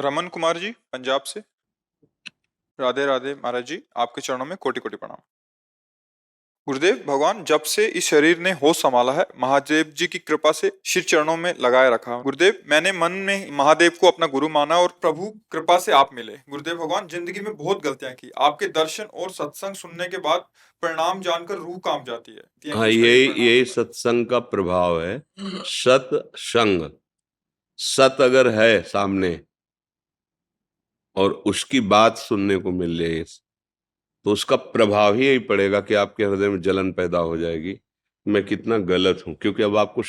रमन कुमार जी, पंजाब से। राधे राधे महाराज जी, आपके चरणों में कोटि कोटि प्रणाम। गुरुदेव भगवान, जब से इस शरीर ने होश संभाला है, महादेव जी की कृपा से शिर चरणों में लगाए रखा। गुरुदेव, मैंने मन में महादेव को अपना गुरु माना और प्रभु कृपा से आप मिले। गुरुदेव भगवान, जिंदगी में बहुत गलतियां की, आपके दर्शन और सत्संग सुनने के बाद परिणाम जानकर रूह काम जाती है। हाँ, यही सत्संग का प्रभाव है। सत्संग, सत अगर है सामने और उसकी बात सुनने को मिल जाए तो उसका प्रभाव ही यही पड़ेगा कि आपके हृदय में जलन पैदा हो जाएगी, मैं कितना गलत हूं। क्योंकि अब आपको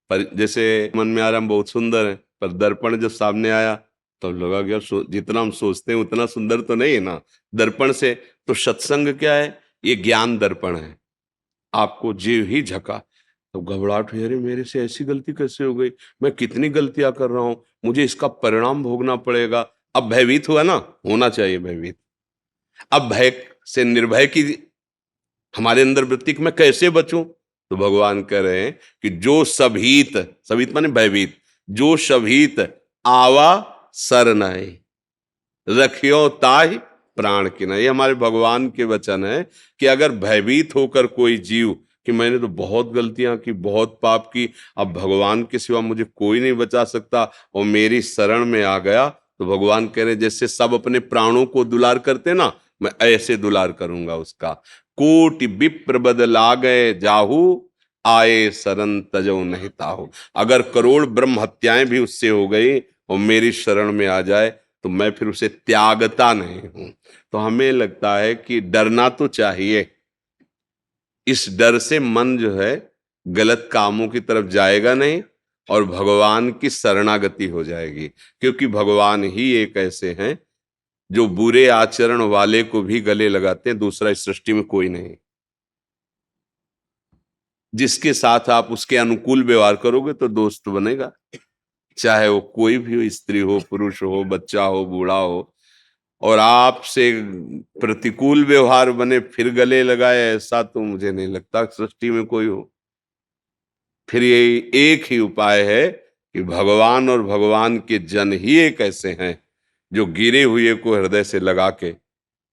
जैसे मन में आ रहा हम बहुत सुंदर है, पर दर्पण जब सामने आया तो लगा गया जितना हम सोचते हैं उतना सुंदर तो नहीं है ना दर्पण से। तो सत्संग क्या है? ये ज्ञान दर्पण है। आपको जीव ही झका तो घबराहट हुई, अरे मेरे से ऐसी गलती कैसे हो गई, मैं कितनी गलतियां कर रहा हूं, मुझे इसका परिणाम भोगना पड़ेगा। अब भयभीत हुआ ना, होना चाहिए भयभीत। अब भय से निर्भय की हमारे अंदर वृत्ति मैं कैसे बचूं? तो भगवान कह रहे हैं कि जो सभीत, सभीत माने भयभीत, जो सभीत आवा सरनाए रखियो ताहि प्राण की ना। ये हमारे भगवान के वचन है कि अगर भयभीत होकर कोई जीव कि मैंने तो बहुत गलतियां की, बहुत पाप की, अब भगवान के सिवा मुझे कोई नहीं बचा सकता और मेरी शरण में आ गया, तो भगवान कह रहे जैसे सब अपने प्राणों को दुलार करते ना, मैं ऐसे दुलार करूंगा उसका। कोटि विप्र बदला गए जाहू, आए शरण तजो नहीं ताहू। अगर करोड़ ब्रह्म हत्याएं भी उससे हो गई और मेरी शरण में आ जाए तो मैं फिर उसे त्यागता नहीं हूं। तो हमें लगता है कि डरना तो चाहिए, इस डर से मन जो है गलत कामों की तरफ जाएगा नहीं और भगवान की शरणागति हो जाएगी। क्योंकि भगवान ही एक ऐसे हैं जो बुरे आचरण वाले को भी गले लगाते हैं, दूसरा इस सृष्टि में कोई नहीं। जिसके साथ आप उसके अनुकूल व्यवहार करोगे तो दोस्त बनेगा, चाहे वो कोई भी हो, स्त्री हो, पुरुष हो, बच्चा हो, बूढ़ा हो। और आपसे प्रतिकूल व्यवहार बने फिर गले लगाए, ऐसा तो मुझे नहीं लगता सृष्टि में कोई हो। फिर ये एक ही उपाय है कि भगवान और भगवान के जन ही एक ऐसे हैं जो गिरे हुए को हृदय से लगा के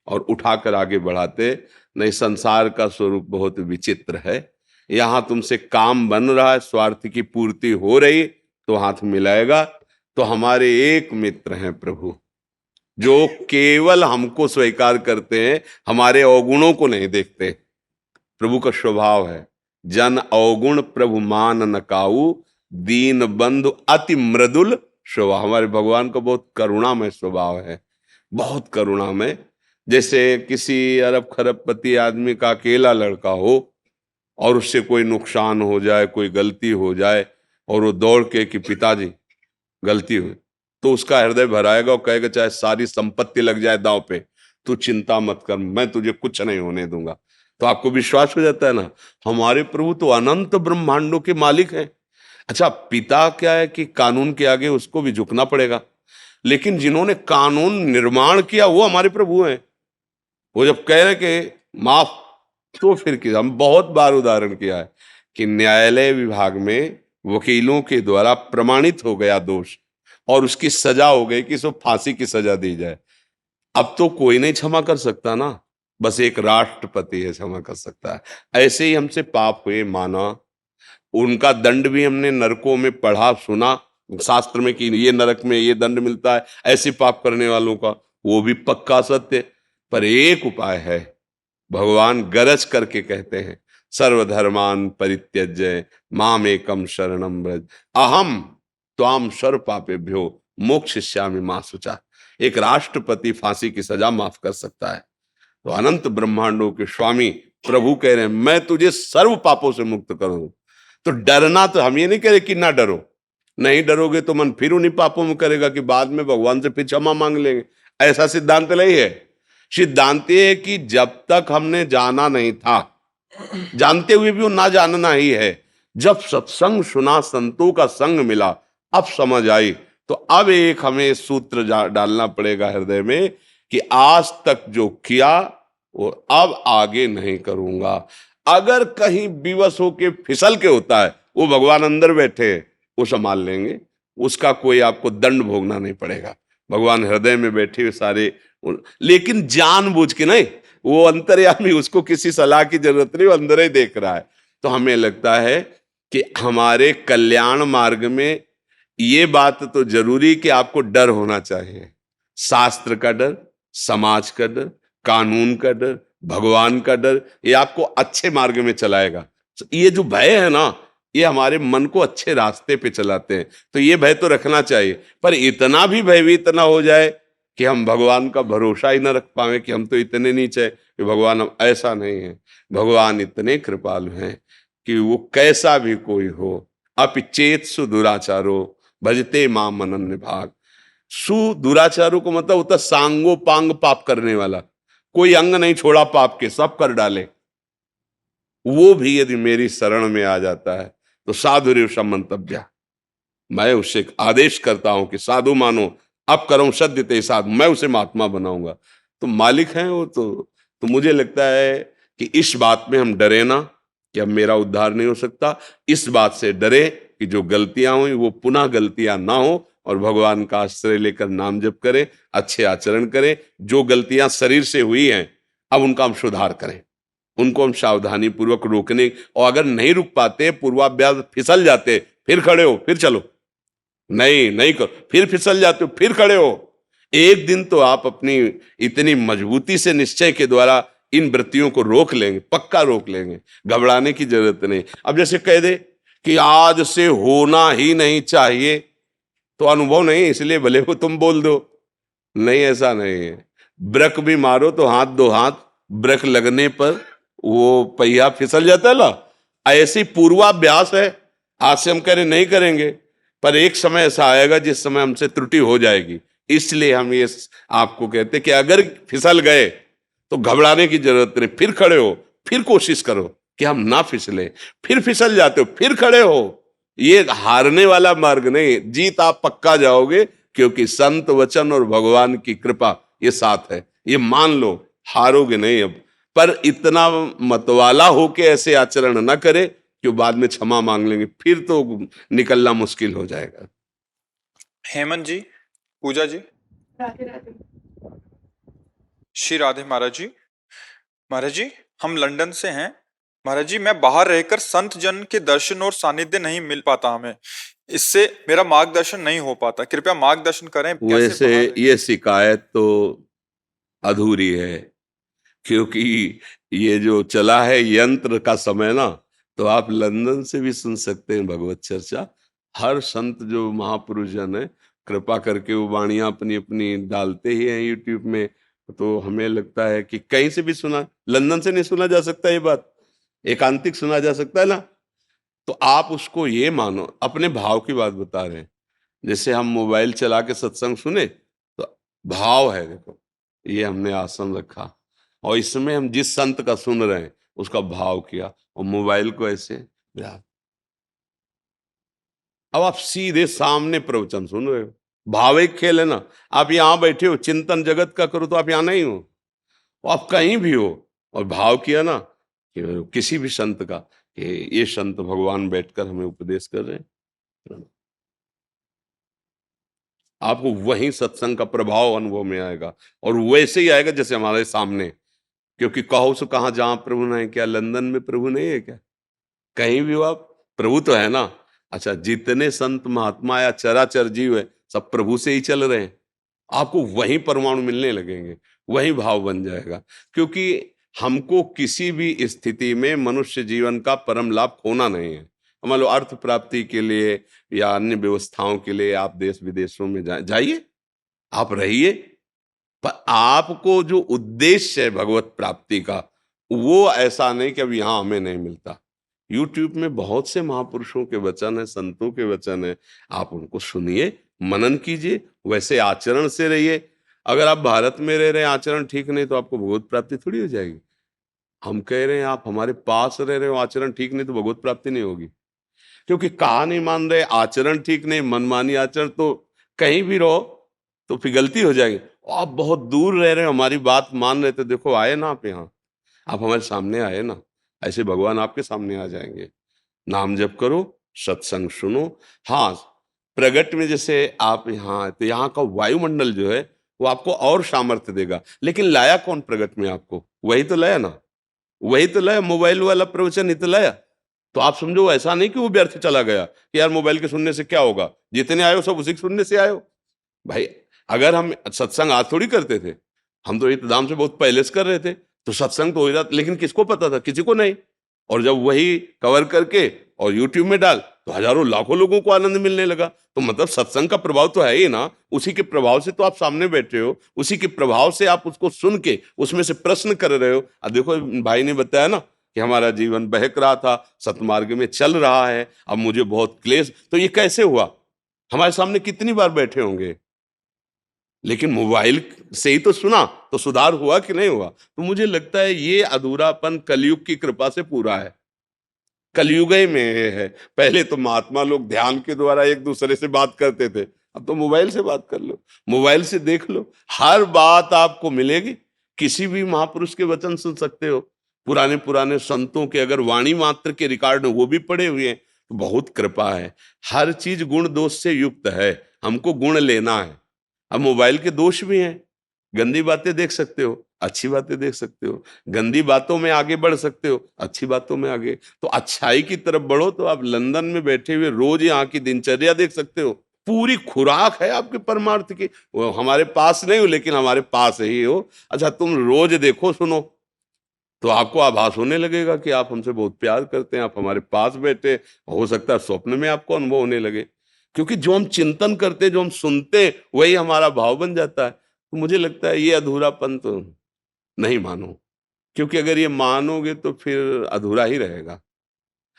और उठाकर आगे बढ़ाते। नहीं, संसार का स्वरूप बहुत विचित्र है। यहां तुमसे काम बन रहा है, स्वार्थ की पूर्ति हो रही तो हाथ मिलाएगा। तो हमारे एक मित्र हैं प्रभु, जो केवल हमको स्वीकार करते हैं, हमारे अवगुणों को नहीं देखते। प्रभु का स्वभाव है जन अवगुण प्रभु मान न काऊ, दीन बंधु अति मृदुल स्वभाव। हमारे भगवान का बहुत करुणामय स्वभाव है, बहुत करुणामय। जैसे किसी अरब खरबपति आदमी का अकेला लड़का हो और उससे कोई नुकसान हो जाए, कोई गलती हो जाए और वो दौड़ के कि पिताजी गलती हुई, तो उसका हृदय भराएगा और कहेगा चाहे सारी संपत्ति लग जाए दांव पे, तू चिंता मत कर, मैं तुझे कुछ नहीं होने दूंगा। तो आपको विश्वास हो जाता है ना, हमारे प्रभु तो अनंत ब्रह्मांडों के मालिक हैं। अच्छा, पिता क्या है कि कानून के आगे उसको भी झुकना पड़ेगा, लेकिन जिन्होंने कानून निर्माण किया वो हमारे प्रभु हैं। वो जब कह रहे कि माफ, तो फिर क्या, हम बहुत बार उदाहरण किया है कि न्यायालय विभाग में वकीलों के द्वारा प्रमाणित हो गया दोष और उसकी सजा हो गई कि इसको फांसी की सजा दी जाए। अब तो कोई नहीं क्षमा कर सकता ना, बस एक राष्ट्रपति है क्षमा कर सकता है। ऐसे ही हमसे पाप हुए, माना, उनका दंड भी हमने नरकों में पढ़ा सुना शास्त्र में कि ये नरक में ये दंड मिलता है ऐसे पाप करने वालों का, वो भी पक्का सत्य। पर एक उपाय है, भगवान गरज करके कहते हैं सर्वधर्मान परित्यज्य मामेकम शरणम व्रज अहम त्वाम सर्व पापेभ्यो मोक्षयिष्यामि मा शुचा। एक राष्ट्रपति फांसी की सजा माफ कर सकता है, तो अनंत ब्रह्मांडों के स्वामी प्रभु कह रहे हैं मैं तुझे सर्व पापों से मुक्त करूं। तो डरना, तो हम ये नहीं कह रहे कि ना डरो, नहीं डरोगे तो मन फिर उन्हीं पापों में करेगा कि बाद में भगवान से फिर क्षमा मांग लेंगे। ऐसा सिद्धांत नहीं है। सिद्धांत ये है कि जब तक हमने जाना नहीं था, जानते हुए भी वो ना जानना ही है। जब सत्संग सुना, संतों का संग मिला, अब समझ आई, तो अब एक हमें सूत्र डालना पड़ेगा हृदय में कि आज तक जो किया वो अब आगे नहीं करूंगा। अगर कहीं विवश होके फिसल के होता है, वो भगवान अंदर बैठे हैं, वो संभाल लेंगे, उसका कोई आपको दंड भोगना नहीं पड़ेगा। भगवान हृदय में बैठे हुए सारे लेकिन जानबूझ के नहीं, वो अंतर्यामी, उसको किसी सलाह की जरूरत नहीं, वो अंदर ही देख रहा है। तो हमें लगता है कि हमारे कल्याण मार्ग में ये बात तो जरूरी कि आपको डर होना चाहिए, शास्त्र का डर, समाज का डर, कानून का डर, भगवान का डर, ये आपको अच्छे मार्ग में चलाएगा। ये जो भय है ना, ये हमारे मन को अच्छे रास्ते पे चलाते हैं, तो ये भय तो रखना चाहिए। पर इतना भी भयभीत ना हो जाए कि हम भगवान का भरोसा ही ना रख पाए कि हम तो इतने नीचे हैं कि भगवान, ऐसा नहीं है। भगवान इतने कृपालु हैं कि वो कैसा भी कोई हो, अपिचेत सुदुराचारो भजते माम अनन्य भाग। सुदुराचारों को मतलब होता सांगो पांग पाप करने वाला, कोई अंग नहीं छोड़ा पाप के, सब कर डाले। वो भी यदि मेरी शरण में आ जाता है तो साधु रेव मंतव्य, मैं उससे आदेश करता हूं कि साधु मानो, अब करो सद्य ते साधु, मैं उसे महात्मा बनाऊंगा। तो मालिक हैं वो तो मुझे लगता है कि इस बात में हम डरे ना कि अब मेरा उद्धार नहीं हो सकता। इस बात से डरे कि जो गलतियां हुई वो पुनः गलतियां ना हो, और भगवान का आश्रय लेकर नाम जप करें, अच्छे आचरण करें। जो गलतियां शरीर से हुई हैं अब उनका हम सुधार करें, उनको हम सावधानी पूर्वक रोकने, और अगर नहीं रुक पाते, पूर्वाभ्यास फिसल जाते, फिर खड़े हो, फिर चलो, नहीं नहीं करो, फिर फिसल जाते हो, फिर खड़े हो। एक दिन तो आप अपनी इतनी मजबूती से निश्चय के द्वारा इन वृत्तियों को रोक लेंगे, पक्का रोक लेंगे, घबराने की जरूरत नहीं। अब जैसे कह दे कि आज से होना ही नहीं चाहिए, तो अनुभव नहीं, इसलिए भले वो तुम बोल दो, नहीं, ऐसा नहीं है। ब्रेक भी मारो तो हाथ दो हाथ, ब्रेक लगने पर वो पहिया फिसल जाता है ना, ऐसी पूर्वाभ्यास है। आज से हम कह रहे नहीं करेंगे, पर एक समय ऐसा आएगा जिस समय हमसे त्रुटि हो जाएगी। इसलिए हम ये आपको कहते कि अगर फिसल गए तो घबराने की जरूरत नहीं, फिर खड़े हो, फिर कोशिश करो कि हम ना फिसले। फिर फिसल जाते हो, फिर खड़े हो। ये हारने वाला मार्ग नहीं, जीत आप पक्का जाओगे, क्योंकि संत वचन और भगवान की कृपा ये साथ है, ये मान लो, हारोगे नहीं अब। पर इतना मतवाला होके ऐसे आचरण ना करे कि बाद में क्षमा मांग लेंगे, फिर तो निकलना मुश्किल हो जाएगा। हेमंत जी, पूजा जी, राधे राधे। श्री राधे महाराज जी। महाराज जी, हम लंदन से हैं। महाराज जी, मैं बाहर रहकर संत जन के दर्शन और सानिध्य नहीं मिल पाता हमें, इससे मेरा मार्गदर्शन नहीं हो पाता, कृपया मार्गदर्शन करें। कैसे वैसे बाहर रह- ये शिकायत तो अधूरी है, क्योंकि ये जो चला है यंत्र का समय ना, तो आप लंदन से भी सुन सकते हैं भगवत चर्चा। हर संत जो महापुरुष जन है, कृपा करके वो वाणियां अपनी अपनी डालते ही हैं यूट्यूब में। तो हमें लगता है कि कहीं से भी सुना, लंदन से नहीं सुना जा सकता, ये बात एकांतिक सुना जा सकता है ना। तो आप उसको ये मानो, अपने भाव की बात बता रहे हैं। जैसे हम मोबाइल चला के सत्संग सुने तो भाव है, देखो ये हमने आसन रखा, और इसमें हम जिस संत का सुन रहे हैं उसका भाव किया, और मोबाइल को ऐसे ध्यान। अब आप सीधे सामने प्रवचन सुन रहे हो, भाव एक खेल है ना। आप यहां बैठे हो, चिंतन जगत का करो तो आप यहां नहीं हो, आप कहीं भी हो, और भाव किया ना कि किसी भी संत का, कि ये संत भगवान बैठकर हमें उपदेश कर रहे हैं, आपको वही सत्संग का प्रभाव अनुभव में आएगा, और वैसे ही आएगा जैसे हमारे सामने। क्योंकि कहो सो कहाँ, जहां प्रभु नहीं, क्या लंदन में प्रभु नहीं है क्या? कहीं भी हो आप, प्रभु तो है ना। अच्छा, जितने संत महात्मा या चराचर जीव है, सब प्रभु से ही चल रहे हैं। आपको वही परमाणु मिलने लगेंगे, वही भाव बन जाएगा। क्योंकि हमको किसी भी स्थिति में मनुष्य जीवन का परम लाभ खोना नहीं है। मान लो अर्थ प्राप्ति के लिए या अन्य व्यवस्थाओं के लिए आप देश विदेशों में जाइए, आप रहिए, पर आपको जो उद्देश्य है भगवत प्राप्ति का, वो ऐसा नहीं कि अब यहां हमें नहीं मिलता। यूट्यूब में बहुत से महापुरुषों के वचन है, संतों के वचन है, आप उनको सुनिए, मनन कीजिए, वैसे आचरण से रहिए। अगर आप भारत में रह रहे हैं, आचरण ठीक नहीं, तो आपको भगवत प्राप्ति थोड़ी हो जाएगी। हम कह रहे हैं आप हमारे पास रह रहे हो, आचरण ठीक नहीं, तो भगवत प्राप्ति नहीं होगी। क्योंकि कहा नहीं मान रहे, आचरण ठीक नहीं, मनमानी आचरण, तो कहीं भी रहो तो फिर गलती हो जाएगी। आप बहुत दूर रह रहे हो, हमारी बात मान रहे, तो देखो आए ना आप यहाँ, आप हमारे सामने आए ना, ऐसे भगवान आपके सामने आ जाएंगे। नाम जप करो, सत्संग सुनो। हाँ, प्रगट में जैसे आप यहाँ, तो यहाँ का वायुमंडल जो है वो आपको और सामर्थ्य देगा, लेकिन लाया कौन प्रगट में आपको? वही तो लाया ना, वही तो लाया, मोबाइल वाला प्रवचन ही तो लाया। तो आप समझो ऐसा नहीं कि वो व्यर्थ चला गया कि यार मोबाइल के सुनने से क्या होगा, जितने आए हो सब उसी के सुनने से आए हो। भाई अगर हम सत्संग आज थोड़ी करते थे, हम तो इंतजाम से बहुत पहले से कर रहे थे, तो सत्संग तो हो ही रहा, लेकिन किसको पता था? किसी को नहीं। और जब वही कवर करके और यूट्यूब में डाल तो हजारों लाखों लोगों को आनंद मिलने लगा। तो मतलब सत्संग का प्रभाव तो है ही ना, उसी के प्रभाव से तो आप सामने बैठे हो, उसी के प्रभाव से आप उसको सुन के उसमें से प्रश्न कर रहे हो। अब देखो भाई ने बताया ना कि हमारा जीवन बहक रहा था, सतमार्ग में चल रहा है, अब मुझे बहुत क्लेश, तो ये कैसे हुआ? हमारे सामने कितनी बार बैठे होंगे, लेकिन मोबाइल से ही तो सुना, तो सुधार हुआ कि नहीं हुआ? तो मुझे लगता है ये अधूरापन कलयुग की कृपा से पूरा है, कलयुग ही में है। पहले तो महात्मा लोग ध्यान के द्वारा एक दूसरे से बात करते थे, अब तो मोबाइल से बात कर लो, मोबाइल से देख लो, हर बात आपको मिलेगी। किसी भी महापुरुष के वचन सुन सकते हो, पुराने पुराने संतों के अगर वाणी मात्र के रिकॉर्ड वो भी पड़े हुए हैं, तो बहुत कृपा है। हर चीज गुण दोष से युक्त है, हमको गुण लेना है। अब मोबाइल के दोष भी हैं, गंदी बातें देख सकते हो, अच्छी बातें देख सकते हो, गंदी बातों में आगे बढ़ सकते हो, अच्छी बातों में आगे, तो अच्छाई की तरफ बढ़ो। तो आप लंदन में बैठे हुए रोज यहाँ की दिनचर्या देख सकते हो, पूरी खुराक है आपके परमार्थ की। वो हमारे पास नहीं हो, लेकिन हमारे पास ही हो। अच्छा तुम रोज देखो सुनो, तो आपको आभास होने लगेगा कि आप हमसे बहुत प्यार करते हैं, आप हमारे पास बैठे, हो सकता है स्वप्न में आपको अनुभव होने लगे, क्योंकि जो हम चिंतन करते, जो हम सुनते, वही हमारा भाव बन जाता है। तो मुझे लगता है ये अधूरापन तो नहीं मानो, क्योंकि अगर ये मानोगे तो फिर अधूरा ही रहेगा।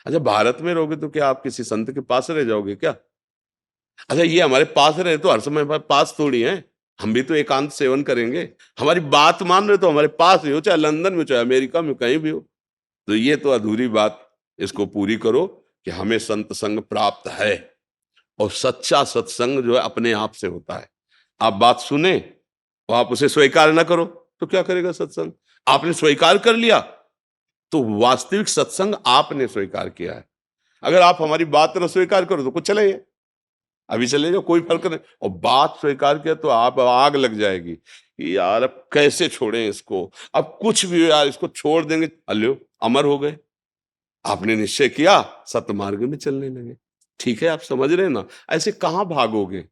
अच्छा भारत में रहोगे तो क्या आप किसी संत के पास रह जाओगे क्या? अच्छा ये हमारे पास रहे तो हर समय हमारे पास थोड़ी हैं, हम भी तो एकांत सेवन करेंगे। हमारी बात मान रहे तो हमारे पास ही हो, चाहे लंदन में, चाहे अमेरिका में, कहीं भी हो। तो ये तो अधूरी बात, इसको पूरी करो कि हमें संत संग प्राप्त है, और सच्चा सत्संग जो है अपने आप से होता है। आप बात सुने और आप उसे स्वीकार ना करो तो क्या करेगा सत्संग? आपने स्वीकार कर लिया तो वास्तविक सत्संग आपने स्वीकार किया है। अगर आप हमारी बात न स्वीकार करो तो कुछ चले जाए, अभी चले जाओ, कोई फर्क नहीं। और बात स्वीकार किया तो आप आग लग जाएगी कि यार अब कैसे छोड़ें इसको, अब कुछ भी हो यार इसको छोड़ देंगे, अल्यो अमर हो गए। आपने निश्चय किया, सतमार्ग में चलने लगे। ठीक है, आप समझ रहे हैं ना? ऐसे कहाँ भागोगे?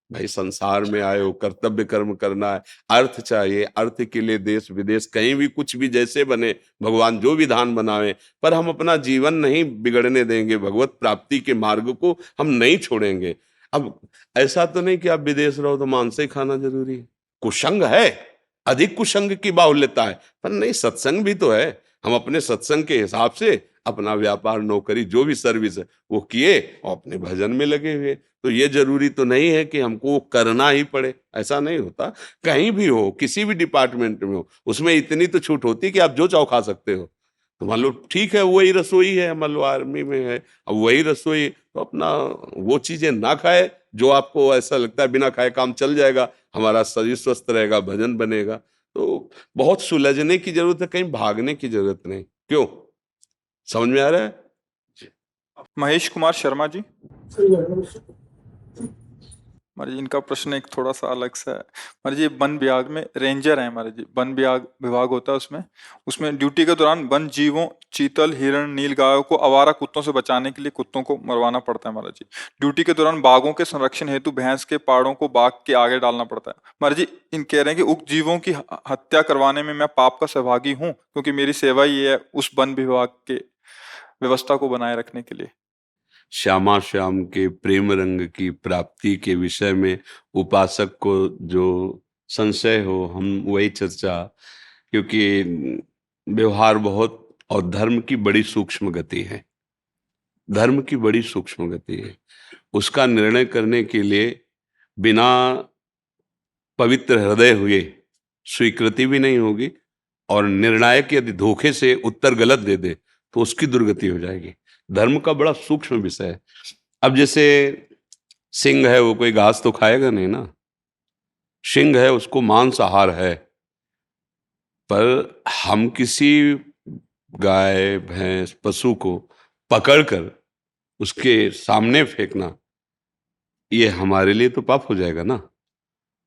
भाई संसार में आए हो, कर्तव्य कर्म करना है, अर्थ चाहिए, अर्थ के लिए देश विदेश कहीं भी कुछ भी जैसे बने, भगवान जो विधान बनावे, पर हम अपना जीवन नहीं बिगड़ने देंगे, भगवत प्राप्ति के मार्ग को हम नहीं छोड़ेंगे। अब ऐसा तो नहीं कि आप विदेश रहो तो मांस ही खाना जरूरी है, कुसंग है, अधिक कुसंग की बाहुल्यता है, पर नहीं सत्संग भी तो है। हम अपने सत्संग के हिसाब से अपना व्यापार नौकरी जो भी सर्विस है वो किए और अपने भजन में लगे हुए। तो ये जरूरी तो नहीं है कि हमको वो करना ही पड़े, ऐसा नहीं होता। कहीं भी हो, किसी भी डिपार्टमेंट में हो, उसमें इतनी तो छूट होती है कि आप जो चाहो खा सकते हो। तो मान लो ठीक है वही रसोई है, मान लो आर्मी में है, अब वही रसोई, तो अपना वो चीजें ना खाए जो आपको ऐसा लगता है बिना खाए काम चल जाएगा, हमारा शरीर स्वस्थ रहेगा, भजन बनेगा। तो बहुत सुलझने की जरूरत है, कहीं भागने की जरूरत नहीं। क्यों? समझ में आ रहा है? महेश कुमार शर्मा जी। हमारे जी इनका प्रश्न एक थोड़ा सा अलग सा है। हमारे जी वन विभाग में रेंजर है, हमारे जी वन विभाग होता है, उसमें उसमें ड्यूटी के दौरान वन जीवों, चीतल, हिरण, नील गायों को आवारा कुत्तों से बचाने के लिए कुत्तों को मरवाना पड़ता है। हमारा जी ड्यूटी के दौरान बाघों के संरक्षण हेतु भैंस के पाड़ों को बाघ के आगे डालना पड़ता है। हमारे जी इन कह रहे हैं कि उक्त जीवों की हत्या करवाने में मैं पाप का सहभागी हूँ, क्योंकि मेरी सेवा ही है उस वन विभाग के व्यवस्था को बनाए रखने के लिए। श्यामा श्याम के प्रेम रंग की प्राप्ति के विषय में उपासक को जो संशय हो, हम वही चर्चा, क्योंकि व्यवहार बहुत और धर्म की बड़ी सूक्ष्म गति है, धर्म की बड़ी सूक्ष्म गति है। उसका निर्णय करने के लिए बिना पवित्र हृदय हुए स्वीकृति भी नहीं होगी, और निर्णायक यदि धोखे से उत्तर गलत दे दे तो उसकी दुर्गति हो जाएगी। धर्म का बड़ा सूक्ष्म विषय है। अब जैसे सिंह है, वो कोई घास तो खाएगा नहीं ना, सिंह है उसको मांसाहार है, पर हम किसी गाय भैंस पशु को पकड़कर उसके सामने फेंकना, ये हमारे लिए तो पाप हो जाएगा ना।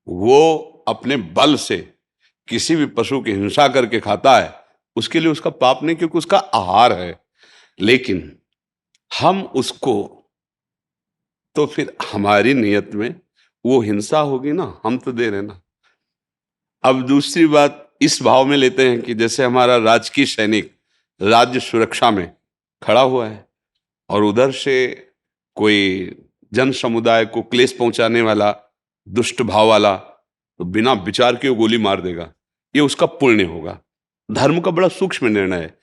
वो अपने बल से किसी भी पशु की हिंसा करके खाता है, उसके लिए उसका पाप नहीं, क्योंकि उसका आहार है। लेकिन हम उसको, तो फिर हमारी नियत में वो हिंसा होगी ना, हम तो दे रहे ना। अब दूसरी बात इस भाव में लेते हैं कि जैसे हमारा राजकीय सैनिक राज्य सुरक्षा में खड़ा हुआ है और उधर से कोई जन समुदाय को क्लेश पहुंचाने वाला दुष्ट भाव वाला तो बिना विचार के वो गोली मार देगा, ये उसका पुण्य होगा। धर्म का बड़ा सूक्ष्म निर्णय है।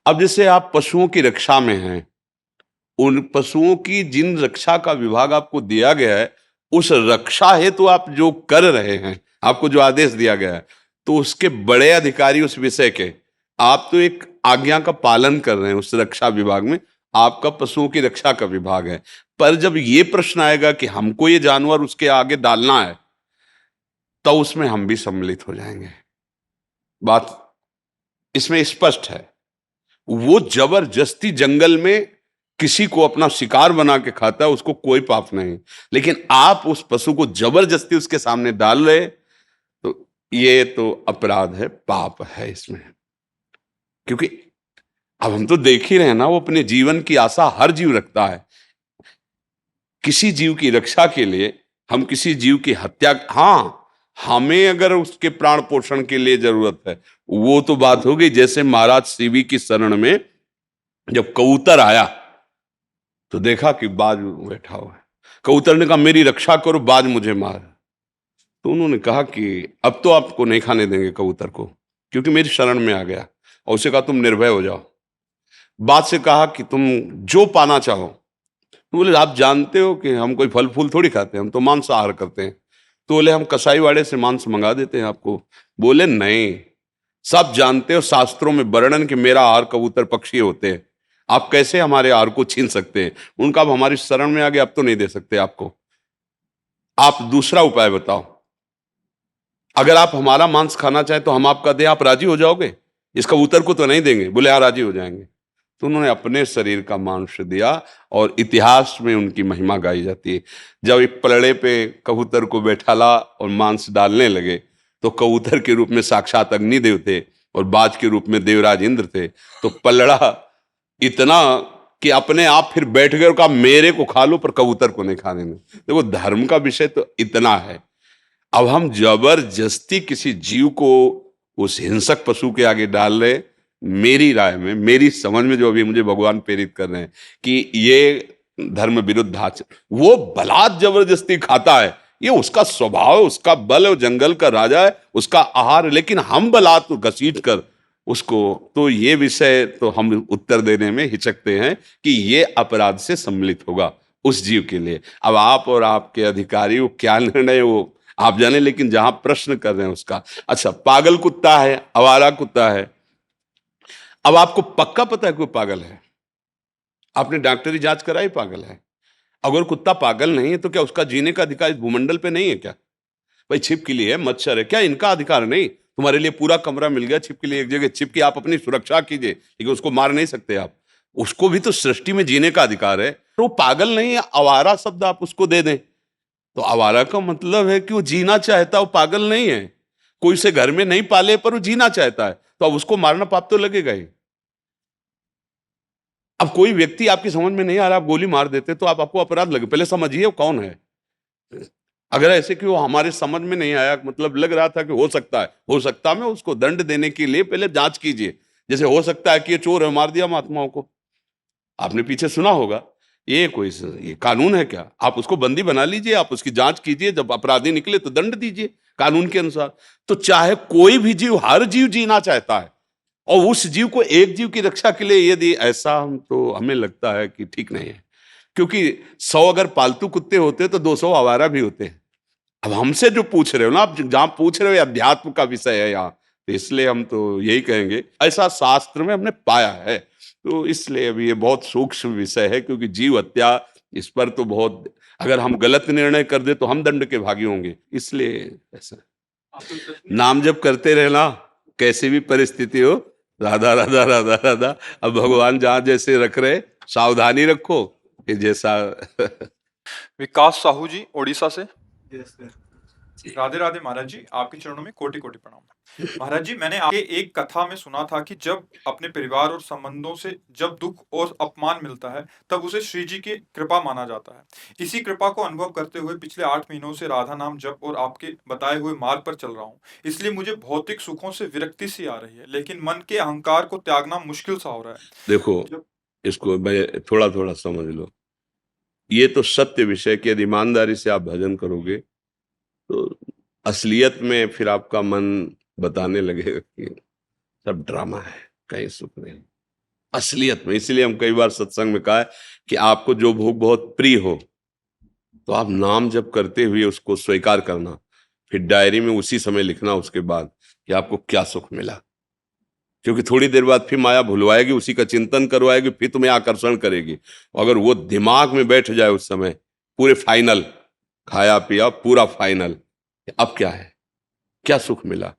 अब जैसे आप पशुओं की रक्षा में हैं, उन पशुओं की जिन रक्षा का विभाग आपको दिया गया है, उस रक्षा हेतु आप जो कर रहे हैं, आपको जो आदेश दिया गया है, तो उसके बड़े अधिकारी उस विषय के, आप तो एक आज्ञा का पालन कर रहे हैं। उस रक्षा विभाग में आपका पशुओं की रक्षा का विभाग है। पर जब ये प्रश्न आएगा कि हमको ये जानवर उसके आगे डालना है, तो उसमें हम भी सम्मिलित हो जाएंगे। बात इसमें स्पष्ट है। वो जबरदस्ती जंगल में किसी को अपना शिकार बना के खाता है, उसको कोई पाप नहीं। लेकिन आप उस पशु को जबरदस्ती उसके सामने डाल रहे, तो ये तो अपराध है, पाप है इसमें। क्योंकि अब हम तो देख ही रहे हैं ना, वो अपने जीवन की आशा हर जीव रखता है। किसी जीव की रक्षा के लिए हम किसी जीव की हत्या, हाँ, हमें अगर उसके प्राण पोषण के लिए जरूरत है, वो तो बात हो गई। जैसे महाराज शिवी की शरण में जब कबूतर आया तो देखा कि बाज बैठा हुआ है। कबूतर ने कहा मेरी रक्षा करो, बाज मुझे मार। तो उन्होंने कहा कि अब तो आपको नहीं खाने देंगे कबूतर को, क्योंकि मेरी शरण में आ गया। और उसे कहा तुम निर्भय हो जाओ। बाज से कहा कि तुम जो पाना चाहो। तो बोले आप जानते हो कि हम कोई फल फूल थोड़ी खाते हैं, हम तो मांसाहार करते हैं। तो बोले हम कसाई वाड़े से मांस मंगा देते हैं आपको। बोले नहीं, सब जानते हो शास्त्रों में वर्णन कि मेरा आहार कबूतर पक्षी होते हैं, आप कैसे हमारे आहार को छीन सकते हैं। उनका अब हमारी शरण में आ गया, अब तो नहीं दे सकते आपको, आप दूसरा उपाय बताओ। अगर आप हमारा मांस खाना चाहें तो हम आपका दें, आप राजी हो जाओगे? इस कबूतर को तो नहीं देंगे। बोले हाँ राजी हो जाएंगे। तो उन्होंने अपने शरीर का मांस दिया और इतिहास में उनकी महिमा गाई जाती है। जब एक पलड़े पे कबूतर को बैठाला और मांस डालने लगे, तो कबूतर के रूप में साक्षात अग्निदेव थे और बाज के रूप में देवराज इंद्र थे। तो पलड़ा इतना कि अपने आप फिर बैठ गए और कहा मेरे को खा लो पर कबूतर को नहीं खाने में। देखो धर्म का विषय तो इतना है। अब हम जबरदस्ती किसी जीव को उस हिंसक पशु के आगे डाल रहे, मेरी राय में, मेरी समझ में जो अभी मुझे भगवान प्रेरित कर रहे हैं कि ये धर्म विरुद्ध आचरण, वो बलात् जबरदस्ती खाता है, ये उसका स्वभाव है, उसका बल है, वो जंगल का राजा है, उसका आहार है। लेकिन हम बलात् घसीट कर उसको, तो ये विषय तो हम उत्तर देने में हिचकते हैं कि ये अपराध से सम्मिलित होगा उस जीव के लिए। अब आप और आपके अधिकारी वो क्या निर्णय वो आप जाने, लेकिन जहां प्रश्न कर रहे हैं उसका। अच्छा, पागल कुत्ता है, आवारा कुत्ता है। अब आपको पक्का पता है कि वो पागल है, आपने डॉक्टरी जांच कराई, पागल है। अगर कुत्ता पागल नहीं है तो क्या उसका जीने का अधिकार इस भूमंडल पे नहीं है क्या? भाई छिपकली है, मच्छर है, क्या इनका अधिकार नहीं? तुम्हारे लिए पूरा कमरा मिल गया, छिपकली एक जगह छिपकी, आप अपनी सुरक्षा कीजिए, लेकिन उसको मार नहीं सकते आप। उसको भी तो सृष्टि में जीने का अधिकार है। तो वो पागल नहीं है, आवारा शब्द आप उसको दे दें, तो आवारा का मतलब है कि वो जीना चाहता, वो पागल नहीं है। कोई उसे घर में नहीं पाले पर वो जीना चाहता है, तो अब उसको मारना पाप तो लगेगा ही। अब कोई व्यक्ति आपकी समझ में नहीं आ रहा, आप गोली मार देते तो आप आपको अपराध लगे। पहले समझिए वो कौन है। अगर ऐसे कि वो हमारे समझ में नहीं आया, मतलब लग रहा था कि हो सकता है, हो सकता में उसको दंड देने के लिए पहले जांच कीजिए। जैसे हो सकता है कि ये चोर है, मार दिया महात्माओं को, आपने पीछे सुना होगा। ये कानून है क्या? आप उसको बंदी बना लीजिए, आप उसकी जांच कीजिए, जब अपराधी निकले तो दंड दीजिए कानून के अनुसार। तो चाहे कोई भी जीव, हर जीव जीना चाहता है, और उस जीव को एक जीव की रक्षा के लिए यदि ऐसा, हम तो हमें लगता है कि ठीक नहीं है। क्योंकि 100 अगर पालतू कुत्ते होते तो 200 आवारा भी होते हैं। अब हमसे जो पूछ रहे हो ना, आप जहां पूछ रहे हो अध्यात्म का विषय है यहाँ, तो इसलिए हम तो यही कहेंगे ऐसा शास्त्र में हमने पाया है। तो इसलिए अभी ये बहुत सूक्ष्म विषय है, क्योंकि जीव हत्या इस पर तो बहुत, अगर हम गलत निर्णय कर दे तो हम दंड के भागी होंगे। इसलिए ऐसा नाम जप करते रहना, कैसी भी परिस्थिति हो, राधा राधा राधा राधा। अब भगवान जहां जैसे रख रहे, सावधानी रखो कि जैसा विकास साहू जी ओडिशा से। राधे राधे महाराज जी, आपके चरणों में कोटि कोटि प्रणाम। महाराज जी, मैंने आपके एक कथा में सुना था कि जब अपने परिवार और संबंधों से जब दुख और अपमान मिलता है तब उसे श्री जी की कृपा माना जाता है। इसी कृपा को अनुभव करते हुए पिछले 8 महीनों से राधा नाम जप और आपके बताए हुए मार्ग पर चल रहा हूँ। इसलिए मुझे भौतिक सुखों से विरक्ति सी आ रही है, लेकिन मन के अहंकार को त्यागना मुश्किल सा हो रहा है। देखो, इसको मैं थोड़ा थोड़ा समझ लो। ये तो सत्य विषय कि यदि ईमानदारी से आप भजन करोगे तो असलियत में फिर आपका मन बताने लगेगा कि सब ड्रामा है, कहीं सुख नहीं असलियत में। इसलिए हम कई बार सत्संग में कहा है कि आपको जो भोग बहुत प्रिय हो तो आप नाम जप करते हुए उसको स्वीकार करना, फिर डायरी में उसी समय लिखना उसके बाद कि आपको क्या सुख मिला। क्योंकि थोड़ी देर बाद फिर माया भुलवाएगी, उसी का चिंतन करवाएगी, फिर तुम्हें आकर्षण करेगी। अगर वो दिमाग में बैठ जाए उस समय पूरे फाइनल, खाया पिया पूरा फाइनल, अब क्या है, क्या सुख मिला,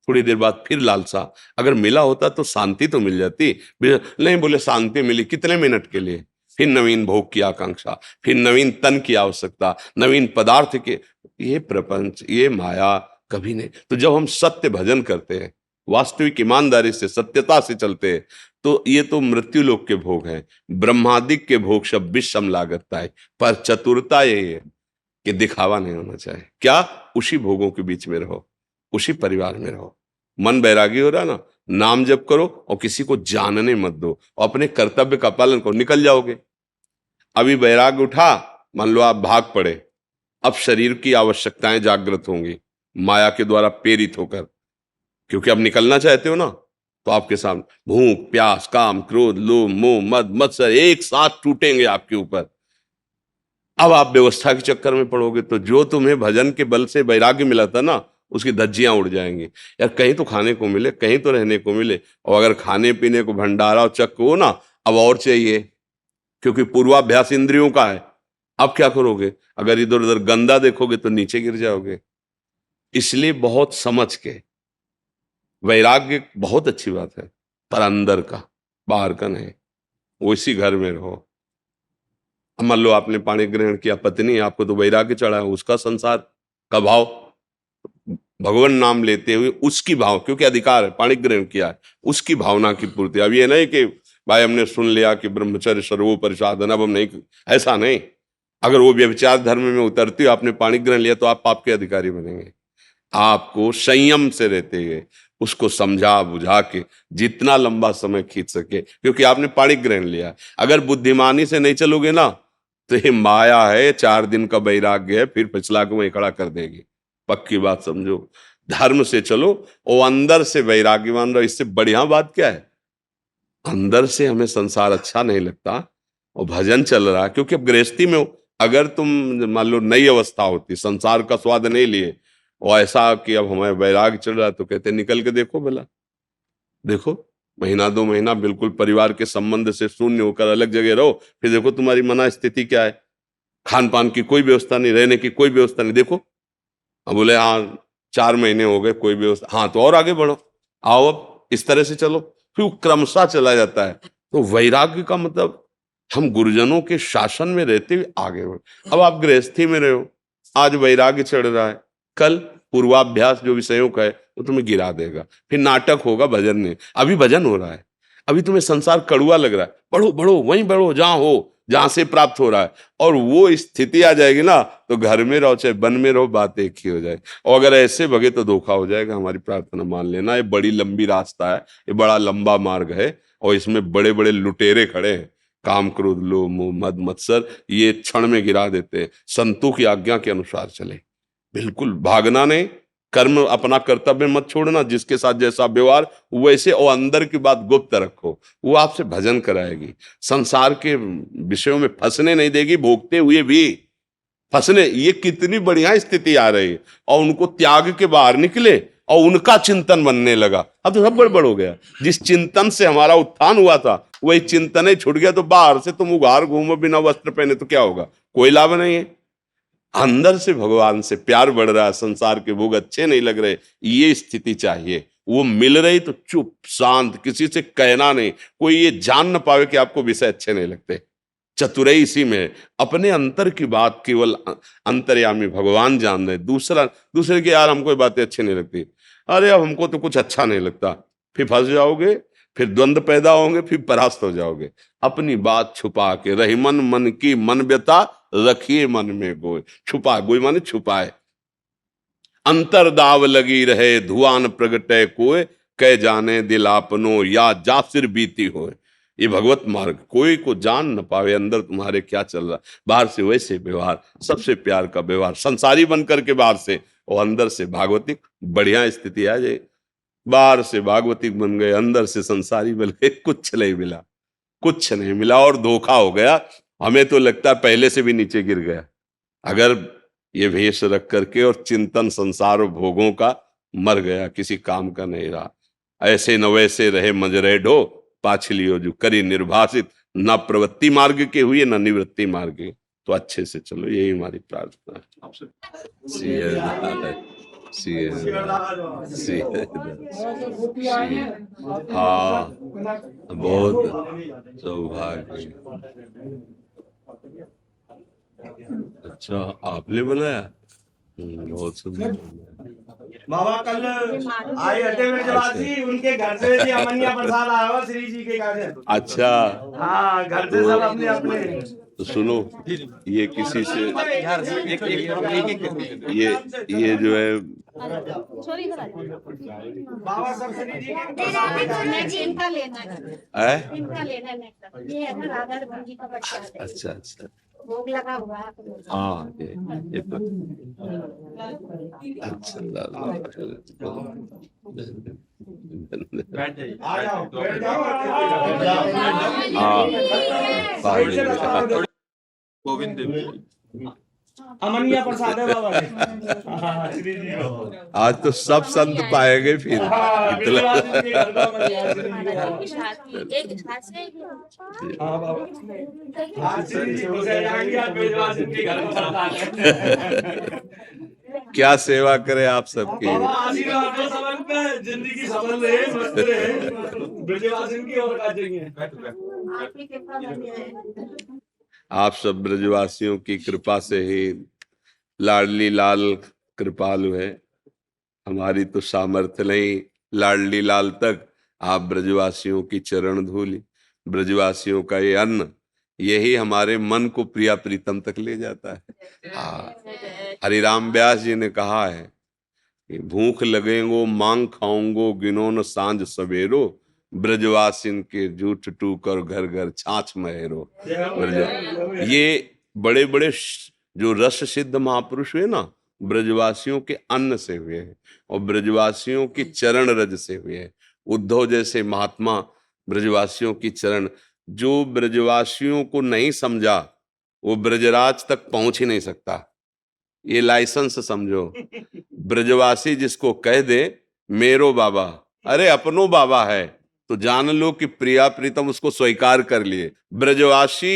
थोड़ी देर बाद फिर लालसा। अगर मिला होता तो शांति तो मिल जाती, नहीं बोले शांति मिली कितने मिनट के लिए, फिर नवीन भोग की आकांक्षा, फिर नवीन तन की आवश्यकता, नवीन पदार्थ के। ये प्रपंच, ये माया कभी नहीं। तो जब हम सत्य भजन करते हैं, वास्तविक ईमानदारी से सत्यता से चलते हैं, तो ये तो मृत्यु लोक के भोग हैं। ब्रह्मादिक के भोग सब विषम लागता है, पर चतुरता ये है कि दिखावा नहीं होना चाहिए। क्या, उसी भोगों के बीच में रहो, उसी परिवार में रहो। मन बैरागी हो रहा ना, नाम जप करो और किसी को जानने मत दो, और अपने कर्तव्य का पालन करो, निकल जाओगे। अभी वैराग्य उठा, मान लो आप भाग पड़े, अब शरीर की आवश्यकताएं जागृत होंगी माया के द्वारा प्रेरित होकर, क्योंकि अब निकलना चाहते हो ना। तो आपके सामने भूख प्यास काम क्रोध लोभ मोह मद मत्सर एक साथ टूटेंगे आपके ऊपर। अब आप व्यवस्था के चक्कर में पड़ोगे तो जो तुम्हें भजन के बल से वैराग्य मिला था ना, उसकी धज्जियां उड़ जाएंगी। यार कहीं तो खाने को मिले, कहीं तो रहने को मिले, और अगर खाने पीने को भंडारा और चक्र हो ना, अब और चाहिए, क्योंकि पूर्वाभ्यास इंद्रियों का है। अब क्या करोगे, अगर इधर उधर गंदा देखोगे तो नीचे गिर जाओगे। इसलिए बहुत समझ के, वैराग्य बहुत अच्छी बात है, पर अंदर का, बाहर का नहीं। वो इसी घर में रहो। अब मान लो आपने पाणी ग्रहण किया, पत्नी आपको तो वैराग्य चढ़ा है, उसका संसार का भाव, भगवान नाम लेते हुए उसकी भाव, क्योंकि अधिकार है, पाणी ग्रहण किया है, उसकी भावना की पूर्ति। अब ये नहीं कि भाई हमने सुन लिया कि ब्रह्मचर्य सर्वोपरि साधन, अब हम नहीं, ऐसा नहीं। अगर वो व्यभिचार धर्म में उतरती हो, आपने पाणी ग्रहण लिया तो आप पाप के अधिकारी बनेंगे। आपको संयम से रहते हुए उसको समझा बुझा के जितना लंबा समय खींच सके, क्योंकि आपने पाणी ग्रहण लिया। अगर बुद्धिमानी से नहीं चलोगे ना, तो ये माया है, 4 दिन का वैराग्य है, फिर पिछला को वहीं खड़ा कर देगी। पक्की बात समझो, धर्म से चलो और अंदर से वैराग्यवान रहो। इससे बढ़िया बात क्या है। अंदर से हमें संसार अच्छा नहीं लगता और भजन चल रहा है, क्योंकि अब गृहस्थी में हो। अगर तुम मान लो नई अवस्था होती, संसार का स्वाद नहीं लिए, और ऐसा कि अब हमें वैराग चल रहा है, तो कहते निकल के देखो भला, देखो महीना 2 महीना बिल्कुल परिवार के संबंध से शून्य होकर अलग जगह रहो, फिर देखो तुम्हारी मना स्थिति क्या है। खान पान की कोई व्यवस्था नहीं, रहने की कोई व्यवस्था नहीं। देखो अब बोले हाँ 4 महीने हो गए कोई व्यवस्था, हाँ तो और आगे बढ़ो, आओ अब इस तरह से चलो, फिर वो क्रमशः चला जाता है। तो वैराग्य का मतलब हम गुरुजनों के शासन में रहते हुए आगे बढ़ो। अब आप गृहस्थी में रहे हो, आज वैराग्य चढ़ रहा है, कल पूर्वाभ्यास जो विषयों का है वो तुम्हें गिरा देगा, फिर नाटक होगा भजन में। अभी भजन हो रहा है, अभी तुम्हें संसार कड़ुआ लग रहा है, बढ़ो बढ़ो वहीं बढ़ो जहां हो, जहां से प्राप्त हो रहा है। और वो स्थिति आ जाएगी ना, तो घर में रहो चाहे वन में रहो, बात एक ही हो जाए। और अगर ऐसे भगे तो धोखा हो जाएगा। हमारी प्रार्थना मान लेना, ये बड़ी लंबी रास्ता है, ये बड़ा लंबा मार्ग है, और इसमें बड़े बड़े लुटेरे खड़े हैं। काम क्रोध लोभ मोह मद मत्सर ये क्षण में गिरा देते हैं। संतों की आज्ञा के अनुसार चले, बिल्कुल भागना नहीं, कर्म अपना कर्तव्य मत छोड़ना, जिसके साथ जैसा व्यवहार वैसे, और अंदर की बात गुप्त रखो, वो आपसे भजन कराएगी। संसार के विषयों में फंसने नहीं देगी, भोगते हुए भी फंसने। ये कितनी बढ़िया स्थिति आ रही है, और उनको त्याग के बाहर निकले और उनका चिंतन बनने लगा। अब तो सब गड़बड़ हो गया। जिस चिंतन से हमारा उत्थान हुआ था वही चिंतन ही छूट गया, तो बाहर से तुम उघार घूमो बिना वस्त्र पहने तो क्या होगा, कोई लाभ नहीं है। अंदर से भगवान से प्यार बढ़ रहा है, संसार के भोग अच्छे नहीं लग रहे, ये स्थिति चाहिए। वो मिल रही तो चुप शांत, किसी से कहना नहीं, कोई ये जान न पावे कि आपको विषय अच्छे नहीं लगते। चतुराई इसी में है। अपने अंतर की बात केवल अंतर्यामी भगवान जान रहे, दूसरे की यार हमको ये बातें अच्छी नहीं लगती, अरे अब हमको तो कुछ अच्छा नहीं लगता, फिर फंस जाओगे, फिर द्वंद्व पैदा होंगे, फिर परास्त हो जाओगे। अपनी बात छुपा के रही मन की मन व्यथा रखिए मन में गोय, छुपा, गोय माने छुपाए। अंतर दाव लगी रहे धुआं न प्रगटे कोय, कह जाने दिल आपनो या जा सिर बीती होए। ये भगवत मार्ग, कोई को जान न पावे अंदर तुम्हारे क्या चल रहा। बाहर से वैसे व्यवहार, सबसे प्यार का व्यवहार, संसारी बन करके बाहर से, और अंदर से भागवतिक, बढ़िया स्थिति आ जाए। बाहर से भागवतिक बन गए, अंदर से संसारी बन गए, कुछ नहीं मिला, कुछ नहीं मिला और धोखा हो गया। हमें तो लगता है पहले से भी नीचे गिर गया। अगर ये भेष रख करके और चिंतन संसार और भोगों का, मर गया, किसी काम का नहीं रहा। ऐसे न वैसे रहे मजरे ढो, पाछलियो जो करी निर्भाषित, न प्रवृत्ति मार्ग के हुए न निवृत्ति मार्ग के। तो अच्छे से चलो, यही हमारी प्रार्थना है आपसे। हाँ, बहुत सौभाग्य। अच्छा, आपने बनाया? बहुत सुंदर। बाबा कल आए हटे ब्रजवासी, उनके घर से भी अमनिया प्रसाद आया हुआ श्री जी के घर से। अच्छा, हाँ, घर से सब अपने अपने। तो सुनो, ये किसी से ये जो है बाबा सब श्री जी के इनका लेना है, इनका लेना है। ये है ना राधा रमन जी का प्रसाद है। अच्छा अच्छा, भोग लगा हुआ है। हाँ ये तो अच्छा आ जाओ, बैठ जाओ। हाँ, गोविंद देव अमनिया प्रसाद है बाबा के। हाँ, श्री जी को। आज तो सब संत पाएंगे फिर। हाँ, ब्रजवासी के घर का मनिया श्री जी को। हाँ बाबा, आज श्री जी को से जाएंगे, आज ब्रजवासी के घर का प्रसाद है। क्या सेवा करे आप सबकी। बाबा आशीर्वाद दो सबन पे, जिंदगी सफल रहे, मस्त रहे, ब्रजवासी की ओर का चाहिए। आपकी कृपा बनी है। आप सब ब्रजवासियों की कृपा से ही लाडली लाल कृपालु है। हमारी तो सामर्थ्य नहीं, लाडली लाल तक आप ब्रजवासियों की चरण धूली, ब्रजवासियों का ये अन्न, यही हमारे मन को प्रिया प्रीतम तक ले जाता है। हाँ, हरिराम व्यास जी ने कहा है कि भूख लगेंगो मांग खाऊंगो गिनो न सांझ सवेरो, ब्रजवासिन के जूठ टूकर घर घर छाछ महेरो। ये बड़े बड़े जो रस सिद्ध महापुरुष हुए ना, ब्रजवासियों के अन्न से हुए हैं और ब्रजवासियों की चरण रज से हुए हैं। उद्धव जैसे महात्मा ब्रजवासियों की चरण, जो ब्रजवासियों को नहीं समझा वो ब्रजराज तक पहुंच ही नहीं सकता। ये लाइसेंस समझो, ब्रजवासी जिसको कह दे मेरो बाबा, अरे अपनो बाबा है, तो जान लो कि प्रिया प्रीतम उसको स्वीकार कर लिए। ब्रजवासी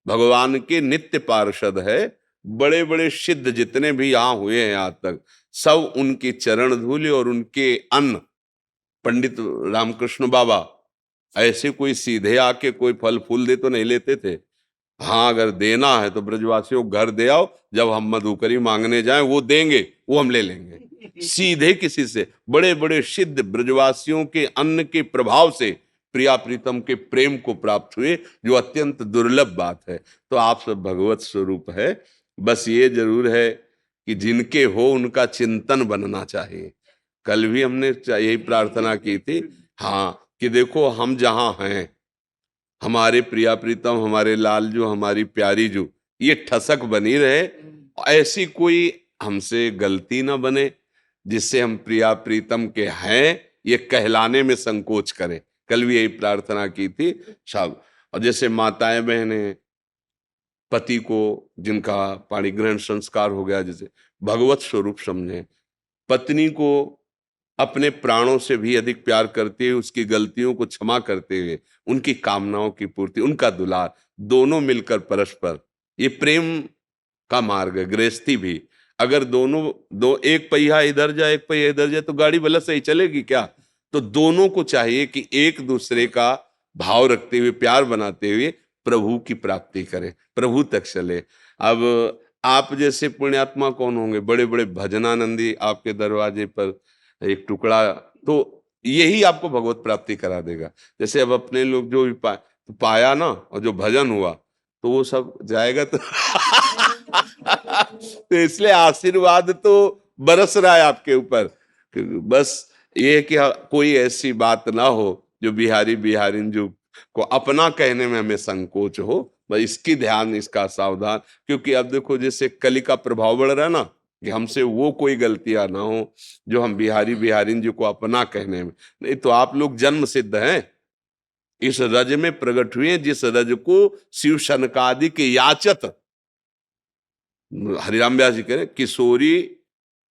भगवान के नित्य पार्षद है। बड़े बड़े सिद्ध जितने भी यहाँ हुए हैं आज तक, सब उनकी चरण धूली और उनके अन्न। पंडित रामकृष्ण बाबा ऐसे कोई सीधे आके कोई फल फूल दे तो नहीं लेते थे। हाँ, अगर देना है तो ब्रजवासियों घर दे आओ, जब हम मधुकरी मांगने जाएं वो देंगे, वो हम ले लेंगे। सीधे किसी से, बड़े बड़े सिद्ध ब्रजवासियों के अन्न के प्रभाव से प्रिया प्रीतम के प्रेम को प्राप्त हुए, जो अत्यंत दुर्लभ बात है। तो आप सब भगवत स्वरूप है, बस ये जरूर है कि जिनके हो उनका चिंतन बनना चाहिए। कल भी हमने यही प्रार्थना की थी, हाँ, कि देखो हम जहां हैं, हमारे प्रिया प्रीतम, हमारे लाल जो, हमारी प्यारी जो, ये ठसक बनी रहे, ऐसी कोई हमसे गलती ना बने जिससे हम प्रिया प्रीतम के हैं ये कहलाने में संकोच करें। कल भी यही प्रार्थना की थी सब। और जैसे माताएं बहनें पति को, जिनका पाणी ग्रहण संस्कार हो गया, जैसे भगवत स्वरूप समझें, पत्नी को अपने प्राणों से भी अधिक प्यार करते हुए, उसकी गलतियों को क्षमा करते हुए, उनकी कामनाओं की पूर्ति, उनका दुलार, दोनों मिलकर परस्पर, ये प्रेम का मार्ग है। गृहस्थी भी अगर दो एक पहिया इधर जाए एक पहिया इधर जाए तो गाड़ी भला सही चलेगी क्या? तो दोनों को चाहिए कि एक दूसरे का भाव रखते हुए, प्यार बनाते हुए प्रभु की प्राप्ति करें, प्रभु तक चले। अब आप जैसे पुण्यात्मा कौन होंगे, बड़े बड़े भजनानंदी आपके दरवाजे पर एक टुकड़ा, तो यही आपको भगवत प्राप्ति करा देगा। जैसे अब अपने लोग जो भी पाया ना, और जो भजन हुआ तो वो सब जाएगा तो तो इसलिए आशीर्वाद तो बरस रहा है आपके ऊपर। बस ये है कि कोई ऐसी बात ना हो जो बिहारी बिहारिन जो को अपना कहने में हमें संकोच हो, बस इसकी ध्यान, इसका सावधान। क्योंकि अब देखो जैसे कली का प्रभाव बढ़ रहा है ना, कि हमसे वो कोई गलतियां ना हो जो हम बिहारी बिहारिन जी को अपना कहने में। नहीं तो आप लोग जन्म सिद्ध हैं, इस रज में प्रकट हुए, जिस रज को शिव शनकादि के याचत, हरिराम व्यास जी कह रहे किशोरी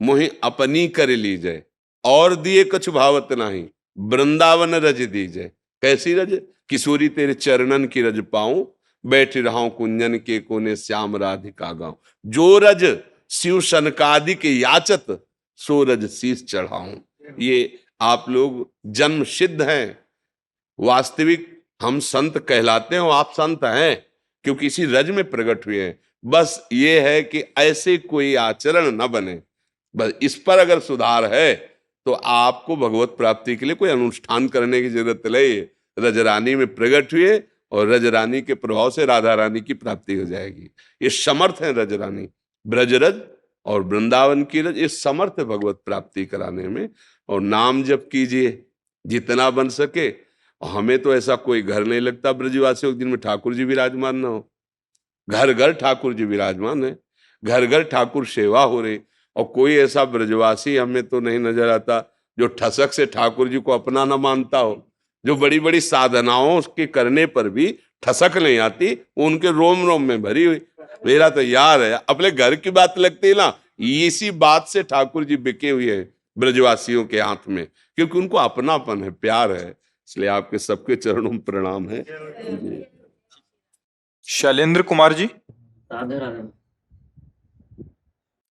मोहि अपनी कर लीजय, और दिए कछु भावत नहीं, वृंदावन रज दीजय। कैसी रज? किशोरी तेरे चरणन की रज पाऊं, बैठ रहा कुंजन के कोने श्याम राधिका गाऊं। जो रज शिव शनकादि के याचत, सो रज शीस चढ़ाऊं। ये आप लोग जन्म सिद्ध हैं, वास्तविक हम संत कहलाते हैं, आप संत हैं क्योंकि इसी रज में प्रकट हुए हैं। बस ये है कि ऐसे कोई आचरण न बने, बस इस पर अगर सुधार है तो आपको भगवत प्राप्ति के लिए कोई अनुष्ठान करने की जरूरत नहीं। रजरानी में प्रकट हुए और रजरानी के प्रभाव से राधा रानी की प्राप्ति हो जाएगी। ये समर्थ है रजरानी, ब्रजरज और वृंदावन की रज, ये समर्थ है भगवत प्राप्ति कराने में। और नाम जप कीजिए जितना बन सके। हमें तो ऐसा कोई घर नहीं लगता ब्रजवासियों के दिन में ठाकुर जी विराजमान ना हो। घर घर ठाकुर जी विराजमान है, घर घर ठाकुर सेवा हो रही, और कोई ऐसा ब्रजवासी हमें तो नहीं नजर आता जो ठसक से ठाकुर जी को अपना ना मानता हो। जो बड़ी बड़ी साधनाओं के करने पर भी ठसक नहीं आती, उनके रोम रोम में भरी हुई। मेरा तो यार है, अपने घर की बात लगती है ना, इसी बात से ठाकुर जी बिके हुए हैं ब्रजवासियों के हाथ में, क्योंकि उनको अपनापन है, प्यार है। इसलिए आपके सबके चरणों में प्रणाम है। शैलेंद्र कुमार जी, राधे राधे।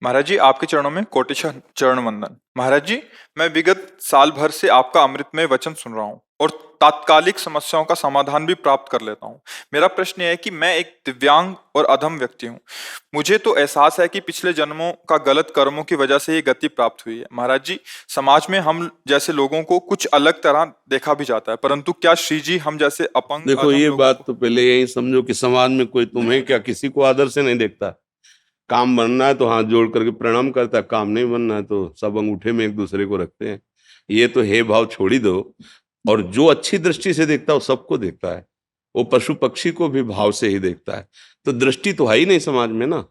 महाराज जी आपके चरणों में कोटिशः चरण वंदन। महाराज जी, मैं विगत साल भर से आपका अमृतमय वचन सुन रहा हूँ और तात्कालिक समस्याओं का समाधान भी प्राप्त कर लेता हूँ। मेरा प्रश्न यह है कि मैं एक दिव्यांग और अधम व्यक्ति हूँ। मुझे तो एहसास है कि पिछले जन्मों का गलत कर्मों की वजह से ये गति प्राप्त हुई है। महाराज जी, समाज में हम जैसे लोगों को कुछ अलग तरह देखा भी जाता है, परंतु क्या श्री जी हम जैसे अपंग देखो ये बात तो पहले यही समझो कि समाज में कोई तुम्हें क्या किसी को आदर से नहीं देखता। काम बनना है तो हाथ जोड़ करके प्रणाम करता है, काम नहीं बनना है तो सब अंगूठे में एक दूसरे को रखते हैं। ये तो हे भाव छोड़ी दो। और जो अच्छी दृष्टि से देखता है वो सबको देखता है, वो पशु पक्षी को भी भाव से ही देखता है। तो दृष्टि तो है ही नहीं समाज में ना।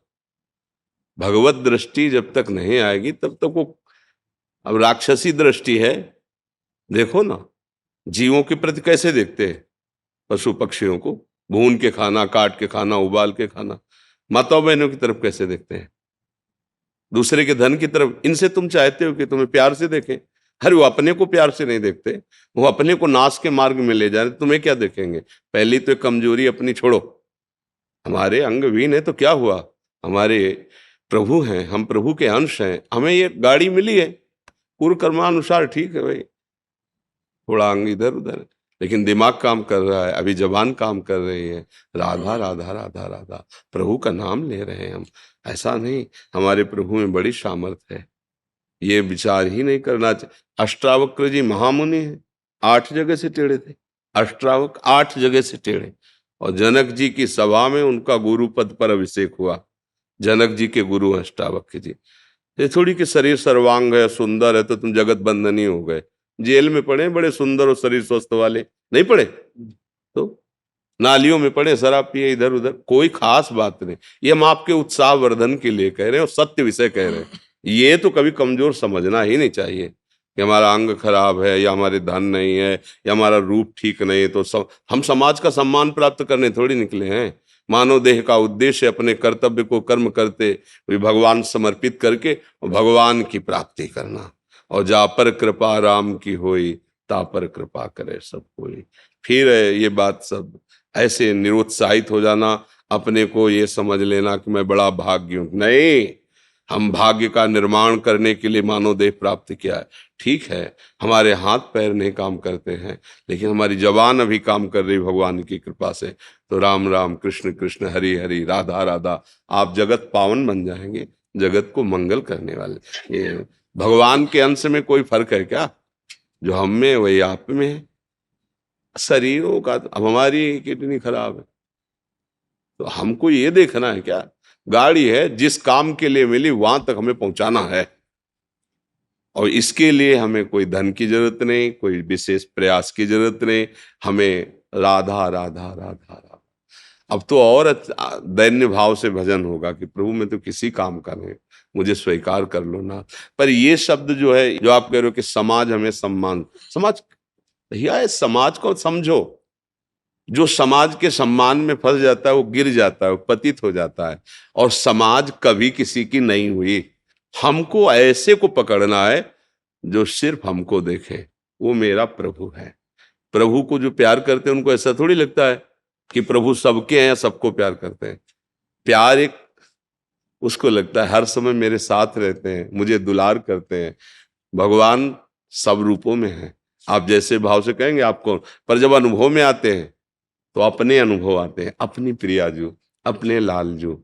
भगवत दृष्टि जब तक नहीं आएगी तब तक वो, अब राक्षसी दृष्टि है। देखो ना जीवों के प्रति कैसे देखते हैं, पशु पक्षियों को भून के खाना, काट के खाना, उबाल के खाना। माता बहनों की तरफ कैसे देखते हैं, दूसरे के धन की तरफ। इनसे तुम चाहते हो कि तुम्हें प्यार से देखें, अरे वो अपने को प्यार से नहीं देखते, वो अपने को नाश के मार्ग में ले जा रहे, तुम्हें क्या देखेंगे। पहली तो कमजोरी अपनी छोड़ो। हमारे अंगहीन है तो क्या हुआ, हमारे प्रभु हैं, हम प्रभु के अंश हैं। हमें ये गाड़ी मिली है पूर्व कर्मानुसार, ठीक है भाई, थोड़ा अंग इधर उधर, लेकिन दिमाग काम कर रहा है, अभी जबान काम कर रही है। राधा राधा राधा राधा, प्रभु का नाम ले रहे हैं हम। ऐसा नहीं, हमारे प्रभु में बड़ी सामर्थ्य है, ये विचार ही नहीं करना चाहिए। अष्टावक्र जी महामुनि हैं, 8 जगह से टेढ़े थे। अष्टावक्र 8 जगह से टेढ़े, और जनक जी की सभा में उनका गुरु पद पर अभिषेक हुआ। जनक जी के गुरु अष्टावक्र जी। ये थोड़ी कि शरीर सर्वांग है, सुंदर है तो तुम जगत बंधनी हो गए। जेल में पड़े बड़े सुंदर और शरीर स्वस्थ वाले, नहीं पड़े तो नालियों में पड़े शराब पिए इधर उधर, कोई खास बात नहीं। ये हम आपके उत्साह वर्धन के लिए कह रहे हैं और सत्य विषय कह रहे हैं। ये तो कभी कमजोर समझना ही नहीं चाहिए कि हमारा अंग खराब है या हमारे धन नहीं है या हमारा रूप ठीक नहीं है तो हम समाज का सम्मान प्राप्त करने थोड़ी निकले हैं। मानव देह का उद्देश्य अपने कर्तव्य को कर्म करते हुए भगवान समर्पित करके भगवान की प्राप्ति करना। और जा पर कृपा राम की होई, ता पर कृपा करे सब कोई। फिर ये बात सब ऐसे निरुत्साहित हो जाना, अपने को ये समझ लेना कि मैं बड़ा भाग्य हूं, नहीं। हम भाग्य का निर्माण करने के लिए मानव देह प्राप्त किया है। ठीक है, हमारे हाथ पैर नहीं काम करते हैं, लेकिन हमारी जबान अभी काम कर रही भगवान की कृपा से। तो राम राम, कृष्ण कृष्ण, हरि हरि, राधा राधा, आप जगत पावन बन जाएंगे, जगत को मंगल करने वाले। ये भगवान के अंश में कोई फर्क है क्या? जो हम में वही आप में है। शरीरों का, अब हमारी किडनी खराब है तो हमको ये देखना है क्या? गाड़ी है, जिस काम के लिए मिली वहां तक हमें पहुंचाना है, और इसके लिए हमें कोई धन की जरूरत नहीं, कोई विशेष प्रयास की जरूरत नहीं। हमें राधा राधा राधा राधा। अब तो और दैन्य भाव से भजन होगा कि प्रभु मैं तो किसी काम का नहीं, मुझे स्वीकार कर लो ना। पर ये शब्द जो है, जो आप कह रहे हो कि समाज हमें सम्मान, समाज, भैया इस समाज को समझो। जो समाज के सम्मान में फंस जाता है वो गिर जाता है, वो पतित हो जाता है। और समाज कभी किसी की नहीं हुई। हमको ऐसे को पकड़ना है जो सिर्फ हमको देखे, वो मेरा प्रभु है। प्रभु को जो प्यार करते हैं उनको ऐसा थोड़ी लगता है कि प्रभु सबके हैं, सबको प्यार करते हैं। प्यार एक, उसको लगता है हर समय मेरे साथ रहते हैं, मुझे दुलार करते हैं। भगवान सब रूपों में है, आप जैसे भाव से कहेंगे आपको, पर जब अनुभव में आते हैं तो अपने अनुभव आते हैं, अपनी प्रियाजू, अपने लालजू,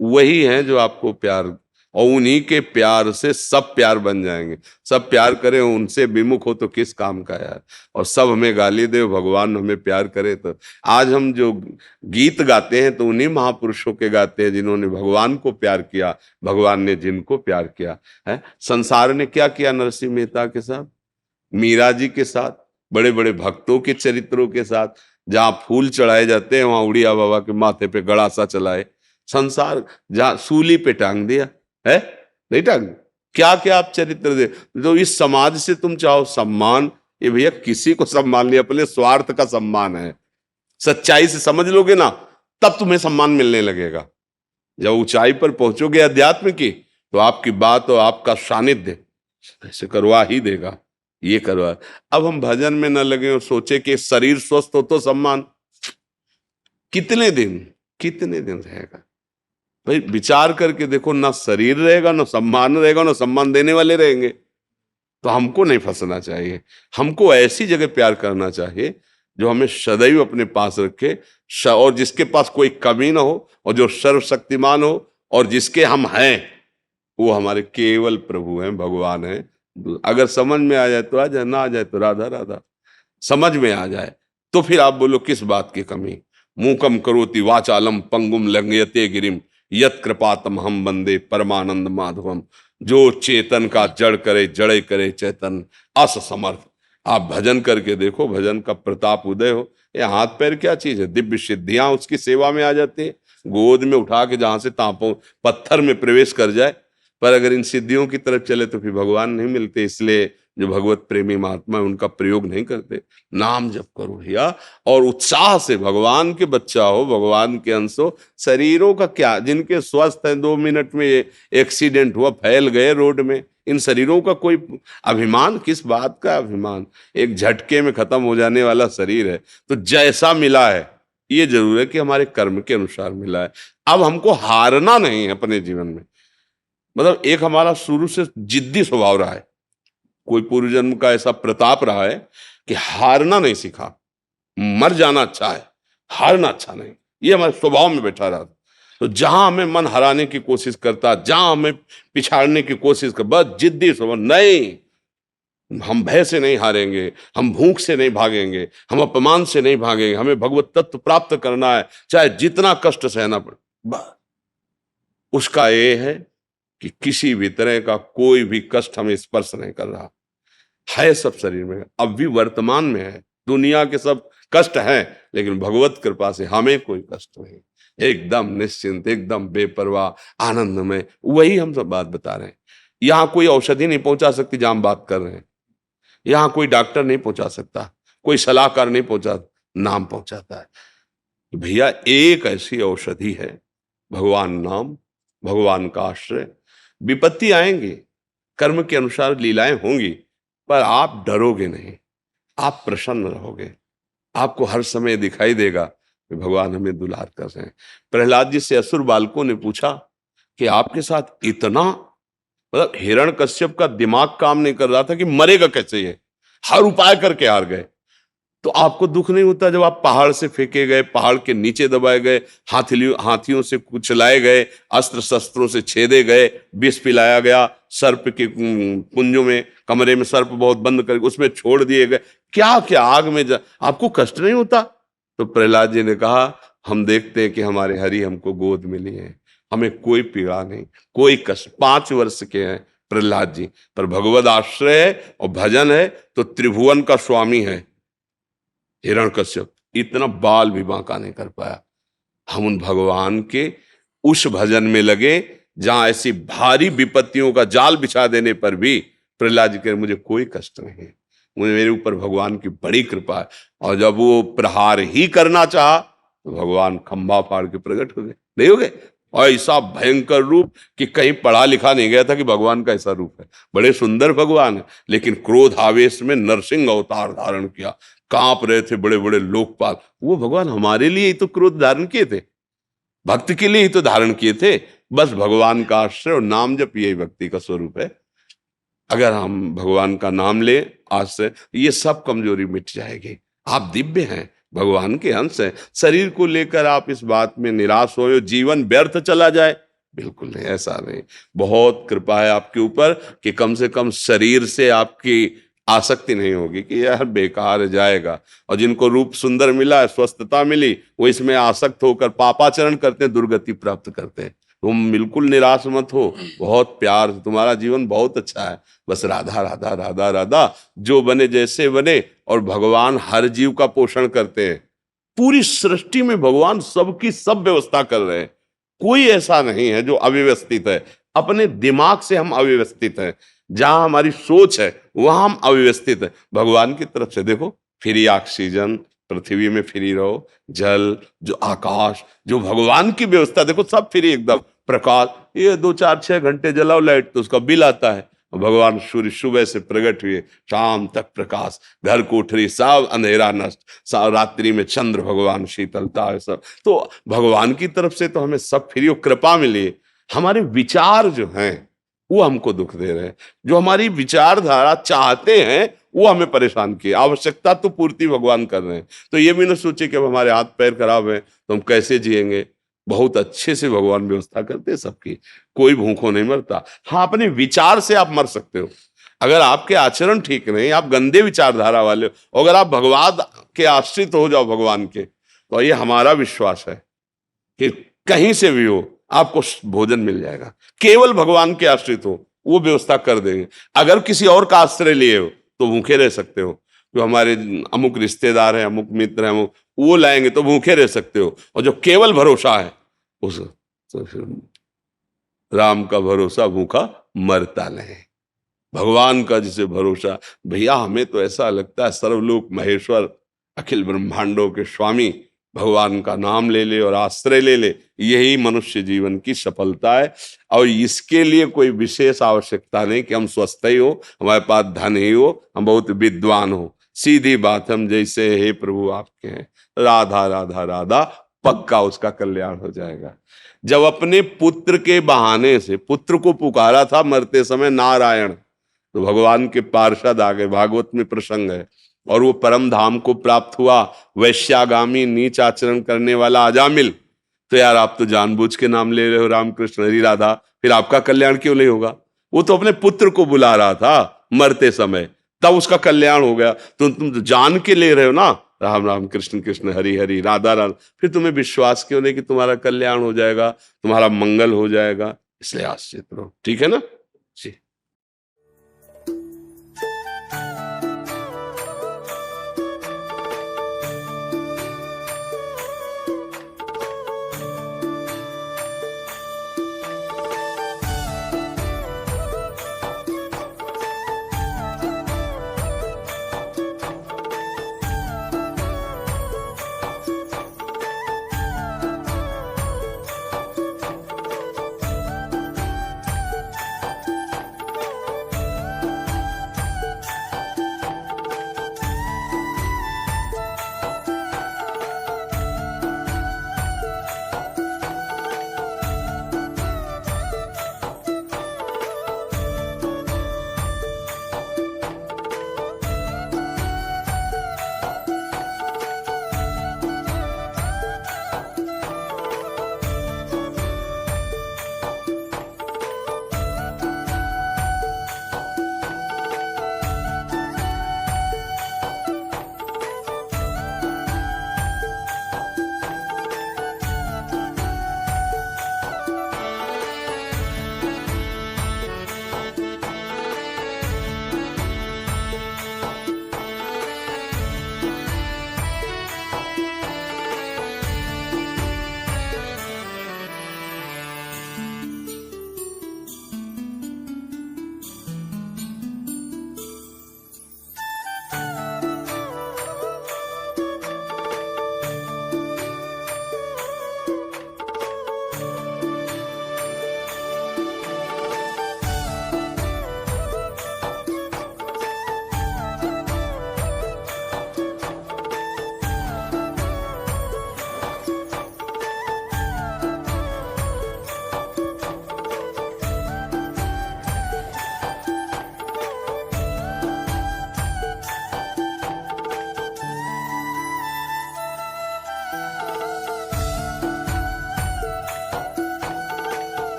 वही हैं जो आपको प्यार, और उन्हीं के प्यार से सब प्यार बन जाएंगे। सब प्यार करें, उनसे विमुख हो तो किस काम का यार। और सब हमें गाली दे, भगवान हमें प्यार करे। तो आज हम जो गीत गाते हैं तो उन्हीं महापुरुषों के गाते हैं जिन्होंने भगवान को प्यार किया, भगवान ने जिनको प्यार किया है। संसार ने क्या किया नरसिंह मेहता के साथ, मीरा जी के साथ, बड़े बड़े भक्तों के चरित्रों के साथ। जहां फूल चढ़ाए जाते हैं वहां उड़िया बाबा के माथे पे गड़ासा चलाए। संसार जहां सूली पे टांग दिया है, नहीं टांग, क्या क्या आप चरित्र दे। तो इस समाज से तुम चाहो सम्मान, ये भैया किसी को सम्मान नहीं, अपने स्वार्थ का सम्मान है। सच्चाई से समझ लोगे ना, तब तुम्हें सम्मान मिलने लगेगा। जब ऊंचाई पर पहुंचोगे अध्यात्म की, तो आपकी बात और आपका सानिध्य ऐसे करवा ही देगा, ये करवा। अब हम भजन में न लगे और सोचे कि शरीर स्वस्थ हो तो सम्मान, कितने दिन रहेगा भाई? विचार करके देखो, ना शरीर रहेगा, ना सम्मान रहेगा, ना सम्मान देने वाले रहेंगे। तो हमको नहीं फंसना चाहिए, हमको ऐसी जगह प्यार करना चाहिए जो हमें सदैव अपने पास रखे, और जिसके पास कोई कमी ना हो, और जो सर्वशक्तिमान हो, और जिसके हम हैं वो हमारे केवल प्रभु हैं, भगवान हैं। अगर समझ में आ जाए तो आ जाए, ना आ जाए तो राधा राधा। समझ में आ जाए तो फिर आप बोलो किस बात की कमी। मूकम करोति वाचालम पंगुम लंघयते गिरिम यत कृपातम हम बंदे परमानंद माधवम। जो चेतन का जड़ करे, जड़े करे चेतन अस समर्थ। आप भजन करके देखो, भजन का प्रताप उदय हो। ये हाथ पैर क्या चीज है, दिव्य सिद्धियां उसकी सेवा में आ जाती है। गोद में उठा के जहां से तापों पत्थर में प्रवेश कर जाए। पर अगर इन सिद्धियों की तरफ चले तो फिर भगवान नहीं मिलते। इसलिए जो भगवत प्रेमी महात्मा है उनका प्रयोग नहीं करते। नाम जप करो भैया, और उत्साह से भगवान के बच्चा हो, भगवान के अंश हो। शरीरों का क्या, जिनके स्वस्थ हैं 2 मिनट में एक्सीडेंट हुआ, फैल गए रोड में, इन शरीरों का कोई अभिमान, किस बात का अभिमान? एक झटके में खत्म हो जाने वाला शरीर है। तो जैसा मिला है ये जरूर है कि हमारे कर्म के अनुसार मिला है। अब हमको हारना नहीं है अपने जीवन में। मतलब एक हमारा शुरू से जिद्दी स्वभाव रहा है, कोई पूर्व जन्म का ऐसा प्रताप रहा है कि हारना नहीं सीखा। मर जाना अच्छा है, हारना अच्छा नहीं, ये हमारे स्वभाव में बैठा रहा। तो जहां हमें मन हराने की कोशिश करता, जहां हमें पिछाड़ने की कोशिश कर, बस जिद्दी स्वभाव, नहीं हम भय से नहीं हारेंगे, हम भूख से नहीं भागेंगे, हम अपमान से नहीं भागेंगे। हमें भगवत तत्व प्राप्त करना है, चाहे जितना कष्ट सहना पड़े। बस उसका ये है कि किसी भी तरह का कोई भी कष्ट हमें स्पर्श नहीं कर रहा है। सब शरीर में, अब भी वर्तमान में है। दुनिया के सब कष्ट हैं, लेकिन भगवत कृपा से हमें कोई कष्ट नहीं, एकदम निश्चिंत, एकदम बेपरवाह, आनंद में। वही हम सब बात बता रहे हैं। यहां कोई औषधि नहीं पहुंचा सकती जहां हम बात कर रहे हैं। यहां कोई डॉक्टर नहीं पहुंचा सकता, कोई सलाहकार नहीं पहुंचा, नाम पहुंचाता है। तो भैया एक ऐसी औषधि है, भगवान नाम, भगवान का आश्रय। विपत्ति आएंगी, कर्म के अनुसार लीलाएं होंगी, पर आप डरोगे नहीं, आप प्रसन्न रहोगे। आपको हर समय दिखाई देगा कि भगवान हमें दुलार कर रहे हैं। प्रहलाद जी से असुर बालकों ने पूछा कि आपके साथ इतना, मतलब हिरण्यकश्यप का दिमाग काम नहीं कर रहा था कि मरेगा कैसे ये, हर उपाय करके हार गए। तो आपको दुख नहीं होता जब आप पहाड़ से फेंके गए, पहाड़ के नीचे दबाए गए, हाथियों से कुचलाए गए, अस्त्र शस्त्रों से छेदे गए, विष पिलाया गया, सर्प के कुंजों में, कमरे में सर्प बहुत बंद करके उसमें छोड़ दिए गए, क्या क्या आग में आपको कष्ट नहीं होता? तो प्रहलाद जी ने कहा, हम देखते हैं कि हमारे हरि हमको गोद मिली है, हमें कोई पीड़ा नहीं, कोई कष्ट। 5 वर्ष के हैं प्रहलाद जी, पर भगवद आश्रय है और भजन है तो त्रिभुवन का स्वामी है हिरण्यकश्यप, इतना बाल भी बांका नहीं कर पाया। हम उन भगवान के उस भजन में लगे जहां ऐसी भारी विपत्तियों का जाल बिछा देने पर भी प्रहलाद जी कह, मुझे कोई कष्ट नहीं है, मुझे मेरे ऊपर भगवान की बड़ी कृपा है। और जब वो प्रहार ही करना चाहा तो भगवान खंभा फाड़ के प्रकट हो गए, नहीं हो गए? और ऐसा भयंकर रूप कि कहीं पढ़ा लिखा नहीं गया था कि भगवान का ऐसा रूप है। बड़े सुंदर भगवान है, लेकिन क्रोध आवेश में नरसिंह अवतार धारण किया, कांप रहे थे बड़े बड़े लोकपाल। वो भगवान हमारे लिए ही तो क्रोध धारण किए थे, भक्त के लिए ही तो धारण किए थे। बस भगवान का आश्रय और नाम जप, यही भक्ति का स्वरूप है। अगर हम भगवान का नाम ले आश्रय, ये सब कमजोरी मिट जाएगी। आप दिव्य हैं, भगवान के अंश हैं। शरीर को लेकर आप इस बात में निराश हो, जीवन व्यर्थ चला जाए, बिल्कुल नहीं, ऐसा नहीं। बहुत कृपा है आपके ऊपर कि कम से कम शरीर से आपकी आसक्ति नहीं होगी कि यह बेकार जाएगा। और जिनको रूप सुंदर मिला, स्वस्थता मिली, वो इसमें आसक्त होकर पापाचरण करते हैं, दुर्गति प्राप्त करते हैं। तुम बिल्कुल निराश मत हो, बहुत प्यार, तुम्हारा जीवन बहुत अच्छा है। बस राधा राधा राधा राधा, जो बने जैसे बने। और भगवान हर जीव का पोषण करते हैं, पूरी सृष्टि में भगवान सबकी सब व्यवस्था कर रहे हैं। कोई ऐसा नहीं है जो अव्यवस्थित है। अपने दिमाग से हम अव्यवस्थित हैं, जहां हमारी सोच है वहां हम अव्यवस्थित है। भगवान की तरफ से देखो, फ्री ऑक्सीजन, पृथ्वी में फ्री रहो, जल, जो आकाश, जो भगवान की व्यवस्था देखो, सब फ्री एकदम। प्रकाश, ये 2-4-6 घंटे जलाओ लाइट तो उसका बिल आता है। भगवान सूर्य सुबह से प्रकट हुए, शाम तक प्रकाश, घर कोठरी सब अंधेरा नष्ट, रात्रि में चंद्र भगवान, शीतलता है सब। तो भगवान की तरफ से तो हमें सब फ्री और कृपा मिली। हमारे विचार जो हैं वो हमको दुख दे रहे हैं, जो हमारी विचारधारा चाहते हैं वो हमें परेशान किए। आवश्यकता तो पूर्ति भगवान कर रहे हैं, तो ये भी ना सोचे कि अब हमारे हाथ पैर खराब है तो हम कैसे जिएंगे। बहुत अच्छे से भगवान व्यवस्था करते हैं सबकी, कोई भूखों नहीं मरता। हाँ, अपने विचार से आप मर सकते हो। अगर आपके आचरण ठीक नहीं, आप गंदे विचारधारा वाले हो, अगर आप भगवान के आश्रित हो जाओ भगवान के, तो ये हमारा विश्वास है कि कहीं से भी हो आपको भोजन मिल जाएगा। केवल भगवान के आश्रित हो, वो व्यवस्था कर देंगे। अगर किसी और का आश्रय लिए हो तो भूखे रह सकते हो। जो हमारे अमुक रिश्तेदार हैं, अमुक मित्र हैं, अमुक, वो लाएंगे तो भूखे रह सकते हो। और जो केवल भरोसा है उस, तो फिर राम का भरोसा भूखा मरता नहीं। भगवान का जिसे भरोसा, भैया हमें तो ऐसा लगता है सर्वलोक महेश्वर, अखिल ब्रह्मांडों के स्वामी भगवान का नाम ले ले और आश्रय ले ले, यही मनुष्य जीवन की सफलता है। और इसके लिए कोई विशेष आवश्यकता नहीं कि हम स्वस्थ ही हो, हमारे पास धन ही हो, हम बहुत विद्वान हो। सीधी बात, हम जैसे हे प्रभु आपके हैं, राधा राधा राधा, पक्का उसका कल्याण हो जाएगा। जब अपने पुत्र के बहाने से पुत्र को पुकारा था मरते समय नारायण, तो भगवान के पार्षद आ गए, भागवत में प्रसंग है, और वो परम धाम को प्राप्त हुआ। वैश्यागामी नीच आचरण करने वाला अजामिल, तो यार आप तो जानबूझ के नाम ले रहे हो रामकृष्ण हरि राधा, फिर आपका कल्याण क्यों नहीं होगा? वो तो अपने पुत्र को बुला रहा था मरते समय, तब उसका कल्याण हो गया। तो तुम तो जान के ले रहे हो ना, राम राम कृष्ण कृष्ण हरि हरि राधा राधा, फिर तुम्हें विश्वास क्यों नहीं कि तुम्हारा कल्याण हो जाएगा, तुम्हारा मंगल हो जाएगा? इसलिए आश्रित रहो, ठीक है ना।